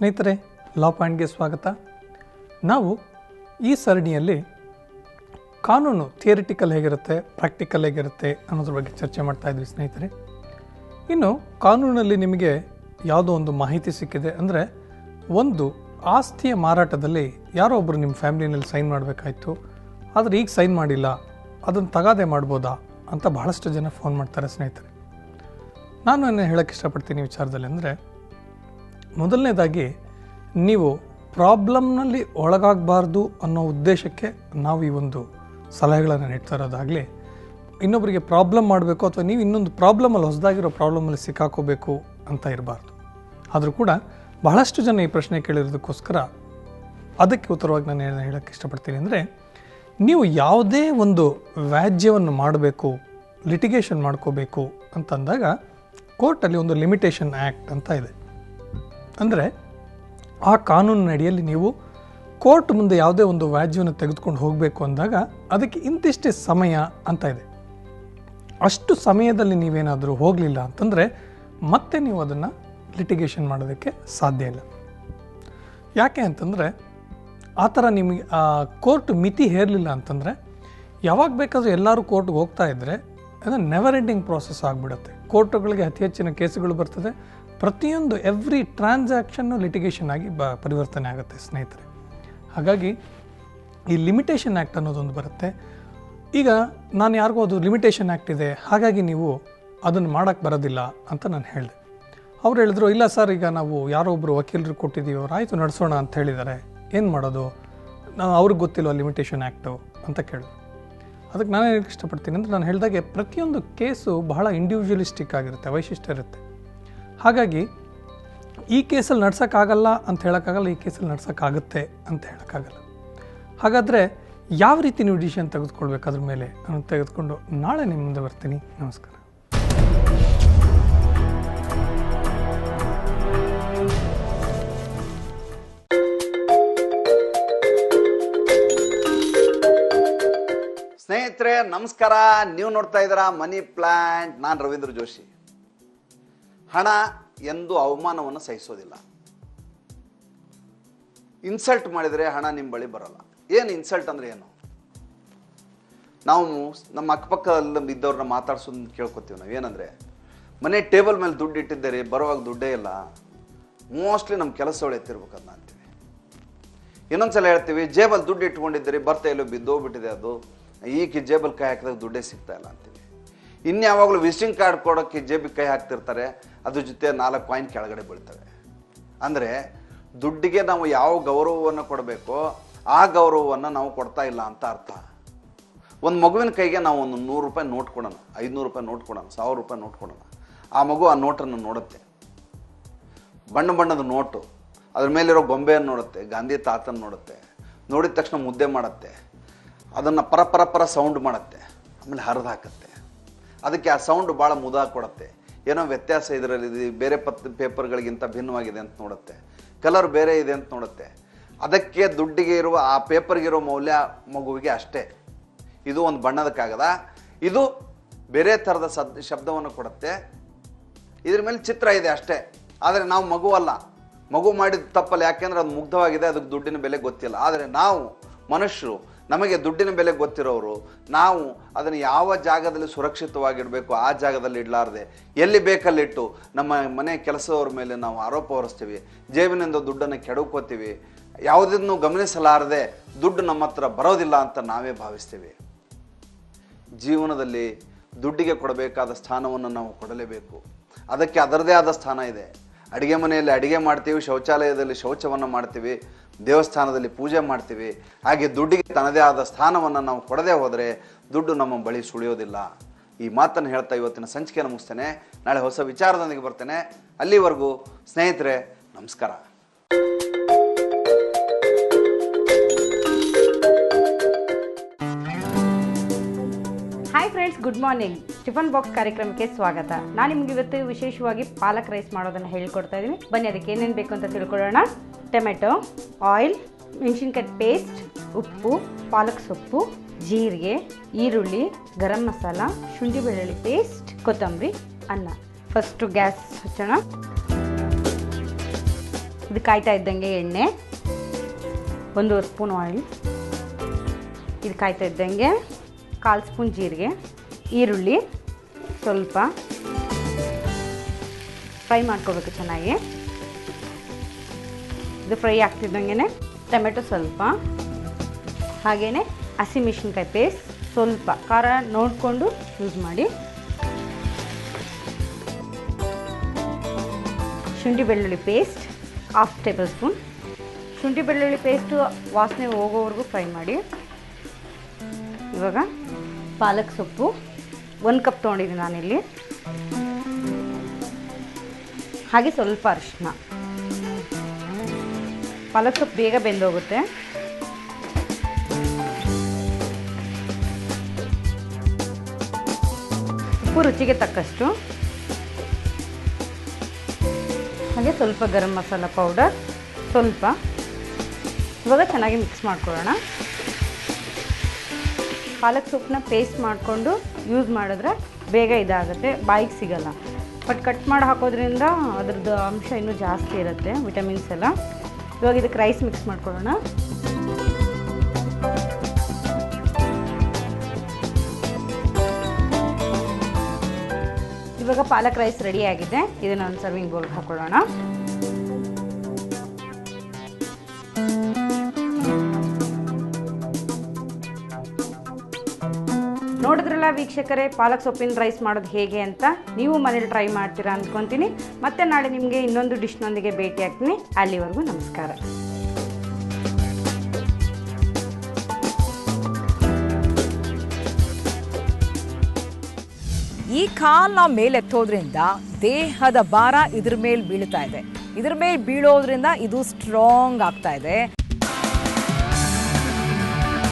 ಸ್ನೇಹಿತರೆ, ಲಾ ಪಾಯಿಂಟ್ಗೆ ಸ್ವಾಗತ. ನಾವು ಈ ಸರಣಿಯಲ್ಲಿ ಕಾನೂನು ಥಿಯರಿಟಿಕಲ್ ಹೇಗಿರುತ್ತೆ, ಪ್ರಾಕ್ಟಿಕಲ್ ಹೇಗಿರುತ್ತೆ ಅನ್ನೋದ್ರ ಬಗ್ಗೆ ಚರ್ಚೆ ಮಾಡ್ತಾ ಇದ್ವಿ ಸ್ನೇಹಿತರೆ. ಇನ್ನು ಕಾನೂನಲ್ಲಿ ನಿಮಗೆ ಯಾವುದೋ ಒಂದು ಮಾಹಿತಿ ಸಿಕ್ಕಿದೆ ಅಂದರೆ, ಒಂದು ಆಸ್ತಿಯ ಮಾರಾಟದಲ್ಲಿ ಯಾರೋ ಒಬ್ಬರು ನಿಮ್ಮ ಫ್ಯಾಮಿಲಿನಲ್ಲಿ ಸೈನ್ ಮಾಡಬೇಕಾಯ್ತು, ಆದರೆ ಈಗ ಸೈನ್ ಮಾಡಿಲ್ಲ, ಅದನ್ನು ತಗಾದೆ ಮಾಡ್ಬೋದಾ ಅಂತ ಬಹಳಷ್ಟು ಜನ ಫೋನ್ ಮಾಡ್ತಾರೆ ಸ್ನೇಹಿತರೆ. ನಾನು ಏನು ಹೇಳೋಕ್ಕೆ ಇಷ್ಟಪಡ್ತೀನಿ ವಿಚಾರದಲ್ಲಿ ಅಂದರೆ, ಮೊದಲನೇದಾಗಿ ನೀವು ಪ್ರಾಬ್ಲಮ್ನಲ್ಲಿ ಒಳಗಾಗಬಾರ್ದು ಅನ್ನೋ ಉದ್ದೇಶಕ್ಕೆ ನಾವು ಈ ಒಂದು ಸಲಹೆಗಳನ್ನು ನೀಡ್ತಾ ಇರೋದಾಗಲಿ, ಇನ್ನೊಬ್ಬರಿಗೆ ಪ್ರಾಬ್ಲಮ್ ಮಾಡಬೇಕು ಅಥವಾ ನೀವು ಇನ್ನೊಂದು ಪ್ರಾಬ್ಲಮಲ್ಲಿ ಹೊಸದಾಗಿರೋ ಪ್ರಾಬ್ಲಮಲ್ಲಿ ಸಿಕ್ಕಾಕೋಬೇಕು ಅಂತ ಇರಬಾರ್ದು. ಆದರೂ ಕೂಡ ಬಹಳಷ್ಟು ಜನ ಈ ಪ್ರಶ್ನೆ ಕೇಳಿರೋದಕ್ಕೋಸ್ಕರ ಅದಕ್ಕೆ ಉತ್ತರವಾಗಿ ನಾನು ಏನು ಹೇಳೋಕ್ಕೆ ಇಷ್ಟಪಡ್ತೀನಿ ಅಂದರೆ, ನೀವು ಯಾವುದೇ ಒಂದು ವ್ಯಾಜ್ಯವನ್ನು ಮಾಡಬೇಕು, ಲಿಟಿಗೇಷನ್ ಮಾಡ್ಕೋಬೇಕು ಅಂತಂದಾಗ ಕೋರ್ಟಲ್ಲಿ ಒಂದು ಲಿಮಿಟೇಷನ್ ಆ್ಯಕ್ಟ್ ಅಂತ ಇದೆ. ಅಂದರೆ ಆ ಕಾನೂನಿನ ಅಡಿಯಲ್ಲಿ ನೀವು ಕೋರ್ಟ್ ಮುಂದೆ ಯಾವುದೇ ಒಂದು ವ್ಯಾಜ್ಯವನ್ನು ತೆಗೆದುಕೊಂಡು ಹೋಗಬೇಕು ಅಂದಾಗ ಅದಕ್ಕೆ ಇಂತಿಷ್ಟೇ ಸಮಯ ಅಂತ ಇದೆ. ಅಷ್ಟು ಸಮಯದಲ್ಲಿ ನೀವೇನಾದರೂ ಹೋಗಲಿಲ್ಲ ಅಂತಂದರೆ ಮತ್ತೆ ನೀವು ಅದನ್ನು ಲಿಟಿಗೇಷನ್ ಮಾಡೋದಕ್ಕೆ ಸಾಧ್ಯ ಇಲ್ಲ. ಯಾಕೆ ಅಂತಂದರೆ, ಆ ಥರ ನಿಮಗೆ ಕೋರ್ಟ್ ಮಿತಿ ಹೇರಲಿಲ್ಲ ಅಂತಂದರೆ ಯಾವಾಗ ಬೇಕಾದರೂ ಎಲ್ಲರೂ ಕೋರ್ಟ್ಗೆ ಹೋಗ್ತಾ ಇದ್ದರೆ ಅದು ನೆವರ್ ಎಂಡಿಂಗ್ ಪ್ರಾಸೆಸ್ ಆಗಿಬಿಡುತ್ತೆ. ಕೋರ್ಟುಗಳಿಗೆ ಅತಿ ಹೆಚ್ಚಿನ ಕೇಸುಗಳು ಬರ್ತದೆ. ಪ್ರತಿಯೊಂದು ಎವ್ರಿ ಟ್ರಾನ್ಸಾಕ್ಷನ್ನು ಲಿಟಿಗೇಷನ್ ಆಗಿ ಪರಿವರ್ತನೆ ಆಗುತ್ತೆ ಸ್ನೇಹಿತರೆ. ಹಾಗಾಗಿ ಈ ಲಿಮಿಟೇಷನ್ ಆ್ಯಕ್ಟ್ ಅನ್ನೋದೊಂದು ಬರುತ್ತೆ. ಈಗ ನಾನು ಯಾರಿಗೂ ಅದು ಲಿಮಿಟೇಷನ್ ಆ್ಯಕ್ಟ್ ಇದೆ, ಹಾಗಾಗಿ ನೀವು ಅದನ್ನು ಮಾಡೋಕ್ಕೆ ಬರೋದಿಲ್ಲ ಅಂತ ನಾನು ಹೇಳಿದೆ. ಅವ್ರು ಹೇಳಿದ್ರು, ಇಲ್ಲ ಸರ್, ಈಗ ನಾವು ಯಾರೋ ಒಬ್ಬರು ವಕೀಲರು ಕೊಟ್ಟಿದ್ದೀವಿ, ಅವ್ರು ಆಯಿತು ನಡೆಸೋಣ ಅಂತ ಹೇಳಿದ್ದಾರೆ, ಏನು ಮಾಡೋದು, ಅವ್ರಿಗೆ ಗೊತ್ತಿಲ್ಲ ಲಿಮಿಟೇಷನ್ ಆ್ಯಕ್ಟು ಅಂತ ಕೇಳಿದ್ರು. ಅದಕ್ಕೆ ನಾನು ಹೇಳಕ್ಕೆ ಇಷ್ಟಪಡ್ತೀನಿ ಅಂದರೆ, ನಾನು ಹೇಳಿದಾಗೆ ಪ್ರತಿಯೊಂದು ಕೇಸು ಬಹಳ ಇಂಡಿವಿಜುವಲಿಸ್ಟಿಕ್ ಆಗಿರುತ್ತೆ, ವೈಶಿಷ್ಟ್ಯ ಇರುತ್ತೆ. ಹಾಗಾಗಿ ಈ ಕೇಸಲ್ಲಿ ನಡ್ಸೋಕ್ಕಾಗಲ್ಲ ಅಂತ ಹೇಳೋಕ್ಕಾಗಲ್ಲ, ಈ ಕೇಸಲ್ಲಿ ನಡ್ಸೋಕ್ಕಾಗುತ್ತೆ ಅಂತ ಹೇಳೋಕ್ಕಾಗಲ್ಲ. ಹಾಗಾದರೆ ಯಾವ ರೀತಿ ನೀವು ಡಿಸಿಷನ್ ತೆಗೆದುಕೊಳ್ಬೇಕು ಅದ್ರ ಮೇಲೆ ನಾನು ತೆಗೆದುಕೊಂಡು ನಾಳೆ ನಿಮ್ಮ ಮುಂದೆ ಬರ್ತೀನಿ. ನಮಸ್ಕಾರ. ಸ್ನೇಹಿತರೆ ನಮಸ್ಕಾರ. ನೀವು ನೋಡ್ತಾ ಇದ್ದೀರಾ ಮನಿ ಪ್ಲಾಂಟ್. ನಾನು ರವೀಂದ್ರ ಜೋಶಿ. ಹಣ ಎಂದು ಅವಮಾನವನ್ನು ಸಹಿಸೋದಿಲ್ಲ. ಇನ್ಸಲ್ಟ್ ಮಾಡಿದರೆ ಹಣ ನಿಮ್ಮ ಬಳಿ ಬರೋಲ್ಲ. ಏನು ಇನ್ಸಲ್ಟ್ ಅಂದರೆ ಏನು? ನಾವು ನಮ್ಮ ಅಕ್ಕಪಕ್ಕದಲ್ಲಿ ಇದ್ದವ್ರನ್ನ ಮಾತಾಡ್ಸೋದನ್ನ ಕೇಳ್ಕೊತೀವಿ. ನಾವು ಏನಂದರೆ, ಮನೆ ಟೇಬಲ್ ಮೇಲೆ ದುಡ್ಡು ಇಟ್ಟಿದ್ದೀರಿ, ಬರುವಾಗ ದುಡ್ಡೇ ಇಲ್ಲ, ಮೋಸ್ಟ್ಲಿ ನಮ್ಮ ಕೆಲಸಗಳು ಎತ್ತಿರ್ಬೇಕು ಅದನ್ನ ಅಂತೀವಿ. ಇನ್ನೊಂದ್ಸಲ ಹೇಳ್ತೀವಿ, ಜೇಬಲ್ಲಿ ದುಡ್ಡು ಇಟ್ಕೊಂಡಿದ್ದೀರಿ, ಬರ್ತಾ ಎಲ್ಲೋ ಬಿದ್ದೋಗ್ಬಿಟ್ಟಿದೆ, ಅದು ಈಗ ಜೇಬಲ್ಲಿ ಕೈ ಹಾಕಿದಾಗ ದುಡ್ಡೇ ಸಿಗ್ತಾ ಇಲ್ಲ ಅಂತೀವಿ. ಇನ್ಯಾವಾಗಲೂ ವಿಸಿಟಿಂಗ್ ಕಾರ್ಡ್ ಕೊಡೋಕ್ಕೆ ಜೇಬಿಗೆ ಕೈ ಹಾಕ್ತಿರ್ತಾರೆ, ಅದ್ರ ಜೊತೆ 4 ಕಾಯಿನ್ ಕೆಳಗಡೆ ಬೀಳ್ತವೆ. ಅಂದರೆ ದುಡ್ಡಿಗೆ ನಾವು ಯಾವ ಗೌರವವನ್ನು ಕೊಡಬೇಕೋ ಆ ಗೌರವವನ್ನು ನಾವು ಕೊಡ್ತಾ ಇಲ್ಲ ಅಂತ ಅರ್ಥ. ಒಂದು ಮಗುವಿನ ಕೈಗೆ ನಾವು ಒಂದು 100 ರೂಪಾಯಿ ನೋಟ್ ಕೊಡೋಣ, 500 ರೂಪಾಯಿ ನೋಟ್ ಕೊಡೋಣ, 1000 ರೂಪಾಯಿ ನೋಟ್ ಕೊಡೋಣ. ಆ ಮಗು ಆ ನೋಟನ್ನು ನೋಡುತ್ತೆ, ಬಣ್ಣ ಬಣ್ಣದ ನೋಟು, ಅದ್ರ ಮೇಲಿರೋ ಗೊಂಬೆಯನ್ನು ನೋಡುತ್ತೆ, ಗಾಂಧಿ ತಾತನ ನೋಡುತ್ತೆ, ನೋಡಿದ ತಕ್ಷಣ ಮುದ್ದೆ ಮಾಡುತ್ತೆ, ಅದನ್ನು ಪರ ಸೌಂಡ್ ಮಾಡುತ್ತೆ, ಆಮೇಲೆ ಹರಿದು ಹಾಕುತ್ತೆ. ಅದಕ್ಕೆ ಆ ಸೌಂಡ್ ಭಾಳ ಮುದ ಕೊಡುತ್ತೆ. ಏನೋ ವ್ಯತ್ಯಾಸ ಇದರಲ್ಲಿ ಬೇರೆ ಪೇಪರ್ಗಳಿಗಿಂತ ಭಿನ್ನವಾಗಿದೆ ಅಂತ ನೋಡುತ್ತೆ, ಕಲರ್ ಬೇರೆ ಇದೆ ಅಂತ ನೋಡುತ್ತೆ. ಅದಕ್ಕೆ ದುಡ್ಡಿಗೆ ಇರುವ ಆ ಪೇಪರ್ಗಿರೋ ಮೌಲ್ಯ ಮಗುವಿಗೆ ಅಷ್ಟೇ. ಇದು ಒಂದು ಬಣ್ಣದ ಕಾಗದ, ಇದು ಬೇರೆ ಥರದ ಶಬ್ದವನ್ನು ಕೊಡುತ್ತೆ, ಇದ್ರ ಮೇಲೆ ಚಿತ್ರ ಇದೆ ಅಷ್ಟೇ. ಆದರೆ ನಾವು ಮಗು ಅಲ್ಲ, ಮಗು ಮಾಡಿದ ತಪ್ಪಲ್ಲ. ಯಾಕೆಂದ್ರೆ ಅದು ಮುಗ್ಧವಾಗಿದೆ, ಅದಕ್ಕೆ ದುಡ್ಡಿನ ಬೆಲೆ ಗೊತ್ತಿಲ್ಲ. ಆದರೆ ನಾವು ಮನುಷ್ಯರು, ನಮಗೆ ದುಡ್ಡಿನ ಬೆಲೆ ಗೊತ್ತಿರೋರು, ನಾವು ಅದನ್ನು ಯಾವ ಜಾಗದಲ್ಲಿ ಸುರಕ್ಷಿತವಾಗಿಡಬೇಕು ಆ ಜಾಗದಲ್ಲಿ ಇಡಲಾರ್ದೆ ಎಲ್ಲಿ ಬೇಕಲ್ಲಿಟ್ಟು ನಮ್ಮ ಮನೆ ಕೆಲಸದವ್ರ ಮೇಲೆ ನಾವು ಆರೋಪ ಹೊರಿಸ್ತೀವಿ, ಜೇಬಿನಿಂದ ದುಡ್ಡನ್ನು ಕೆಡಕೋತೀವಿ, ಯಾವುದನ್ನು ಗಮನಿಸಲಾರದೆ ದುಡ್ಡು ನಮ್ಮ ಹತ್ರ ಬರೋದಿಲ್ಲ ಅಂತ ನಾವೇ ಭಾವಿಸ್ತೀವಿ. ಜೀವನದಲ್ಲಿ ದುಡ್ಡಿಗೆ ಕೊಡಬೇಕಾದ ಸ್ಥಾನವನ್ನು ನಾವು ಕೊಡಲೇಬೇಕು. ಅದಕ್ಕೆ ಅದರದೇ ಆದ ಸ್ಥಾನ ಇದೆ. ಅಡುಗೆ ಮನೆಯಲ್ಲಿ ಅಡುಗೆ ಮಾಡ್ತೀವಿ, ಶೌಚಾಲಯದಲ್ಲಿ ಶೌಚವನ್ನು ಮಾಡ್ತೀವಿ, ದೇವಸ್ಥಾನದಲ್ಲಿ ಪೂಜೆ ಮಾಡ್ತೀವಿ. ಹಾಗೆ ದುಡ್ಡಿಗೆ ತನ್ನದೇ ಆದ ಸ್ಥಾನವನ್ನು ನಾವು ಕೊಡದೇ ಹೋದರೆ ದುಡ್ಡು ನಮ್ಮ ಬಳಿ ಸುಳಿಯೋದಿಲ್ಲ. ಈ ಮಾತನ್ನು ಹೇಳ್ತಾ ಇವತ್ತಿನ ಸಂಚಿಕೆಯನ್ನು ಮುಗಿಸ್ತೇನೆ. ನಾಳೆ ಹೊಸ ವಿಚಾರದೊಂದಿಗೆ ಬರ್ತೇನೆ. ಅಲ್ಲಿವರೆಗೂ ಸ್ನೇಹಿತರೆ ನಮಸ್ಕಾರ. Hi friends, good morning. Tiffin box ಕಾರ್ಯಕ್ರಮಕ್ಕೆ ಸ್ವಾಗತ. ನಾನು ನಿಮ್ಗೆ ಇವತ್ತು ವಿಶೇಷವಾಗಿ ಪಾಲಕ್ ರೈಸ್ ಮಾಡೋದನ್ನು ಹೇಳ್ಕೊಡ್ತಾ ಇದ್ದೀನಿ. ಬನ್ನಿ ಅದಕ್ಕೆ ಏನೇನು ಬೇಕು ಅಂತ ತಿಳ್ಕೊಳ್ಳೋಣ. ಟೊಮೆಟೊ, ಆಯಿಲ್, ಮೆಣಸಿನ್ಕಾಯಿ ಪೇಸ್ಟ್, ಉಪ್ಪು, ಪಾಲಕ್ ಸೊಪ್ಪು, ಜೀರಿಗೆ, ಈರುಳ್ಳಿ, ಗರಂ ಮಸಾಲ, ಶುಂಠಿ ಬೆಳ್ಳುಳ್ಳಿ ಪೇಸ್ಟ್, ಕೊತ್ತಂಬರಿ, ಅನ್ನ. ಫಸ್ಟು ಗ್ಯಾಸ್ ಹಚ್ಚೋಣ. ಇದು ಕಾಯ್ತಾ ಇದ್ದಂಗೆ ಎಣ್ಣೆ, 1 ಸ್ಪೂನ್ ಆಯಿಲ್, ಇದು ಕಾಯ್ತಾ ಇದ್ದಂಗೆ 1/4 ಸ್ಪೂನ್ ಜೀರಿಗೆ, ಈರುಳ್ಳಿ ಸ್ವಲ್ಪ ಫ್ರೈ ಮಾಡ್ಕೋಬೇಕು ಚೆನ್ನಾಗಿ. ಇದು ಫ್ರೈ ಆಗ್ತಿದ್ದಂಗೆ ಟೊಮೆಟೊ ಸ್ವಲ್ಪ, ಹಾಗೆಯೇ ಹಸಿಮೆಣಸಿನ್ಕಾಯಿ ಪೇಸ್ಟ್ ಸ್ವಲ್ಪ, ಖಾರ ನೋಡಿಕೊಂಡು ಯೂಸ್ ಮಾಡಿ. ಶುಂಠಿ ಬೆಳ್ಳುಳ್ಳಿ ಪೇಸ್ಟ್ 1/2 ಟೇಬಲ್ ಸ್ಪೂನ್. ಶುಂಠಿ ಬೆಳ್ಳುಳ್ಳಿ ಪೇಸ್ಟು ವಾಸನೆ ಹೋಗೋವರೆಗೂ ಫ್ರೈ ಮಾಡಿ. ಇವಾಗ ಪಾಲಕ್ ಸೊಪ್ಪು 1 ಕಪ್ ತೊಗೊಂಡಿದ್ದೀನಿ ನಾನಿಲ್ಲಿ, ಹಾಗೆ ಸ್ವಲ್ಪ ಅರಿಶಿನ. ಪಾಲಕ್ ಸೊಪ್ಪು ಬೇಗ ಬೆಂದೋಗುತ್ತೆ. ಉಪ್ಪು ರುಚಿಗೆ ತಕ್ಕಷ್ಟು, ಹಾಗೆ ಸ್ವಲ್ಪ ಗರಂ ಮಸಾಲ ಪೌಡರ್ ಸ್ವಲ್ಪ. ಇವಾಗ ಚೆನ್ನಾಗಿ ಮಿಕ್ಸ್ ಮಾಡ್ಕೊಳ್ಳೋಣ. ಪಾಲಕ್ ಸೊಪ್ಪನ್ನ ಪೇಸ್ಟ್ ಮಾಡಿಕೊಂಡು ಯೂಸ್ ಮಾಡಿದ್ರೆ ಬೇಗ ಇದಾಗುತ್ತೆ, ಬಾಯಿಗೆ ಸಿಗಲ್ಲ. ಬಟ್ ಕಟ್ ಮಾಡಿ ಹಾಕೋದ್ರಿಂದ ಅದ್ರದ್ದು ಅಂಶ ಇನ್ನೂ ಜಾಸ್ತಿ ಇರುತ್ತೆ, ವಿಟಮಿನ್ಸ್ ಎಲ್ಲ. ಇವಾಗ ಇದಕ್ಕೆ ರೈಸ್ ಮಿಕ್ಸ್ ಮಾಡ್ಕೊಳ್ಳೋಣ. ಇವಾಗ ಪಾಲಕ್ ರೈಸ್ ರೆಡಿ ಆಗಿದೆ. ಇದನ್ನ ಒಂದು ಸರ್ವಿಂಗ್ ಬೌಲ್ಗೆ ಹಾಕೊಳ್ಳೋಣ. ನೋಡಿದ್ರಲ್ಲ ವೀಕ್ಷಕರೇ, ಪಾಲಕ್ ಸೊಪ್ಪಿನ ರೈಸ್ ಮಾಡೋದು ಹೇಗೆ ಅಂತ. ನೀವು ಮನೇಲಿ ಟ್ರೈ ಮಾಡ್ತೀರಾ ಅಂದ್ಕೊತೀನಿ. ಮತ್ತೆ ನಾಳೆ ನಿಮಗೆ ಇನ್ನೊಂದು ಡಿಶ್ನೊಂದಿಗೆ ಭೇಟಿ ಆಗ್ತೀನಿ. ಅಲ್ಲಿವರೆಗೂ ನಮಸ್ಕಾರ. ಈ ಕಾಲ್ನ ಮೇಲೆತ್ತೋದ್ರಿಂದ ದೇಹದ ಭಾರ ಇದ್ರ ಮೇಲೆ ಬೀಳ್ತಾ ಇದೆ. ಇದ್ರ ಮೇಲೆ ಬೀಳೋದ್ರಿಂದ ಇದು ಸ್ಟ್ರಾಂಗ್ ಆಗ್ತಾ ಇದೆ.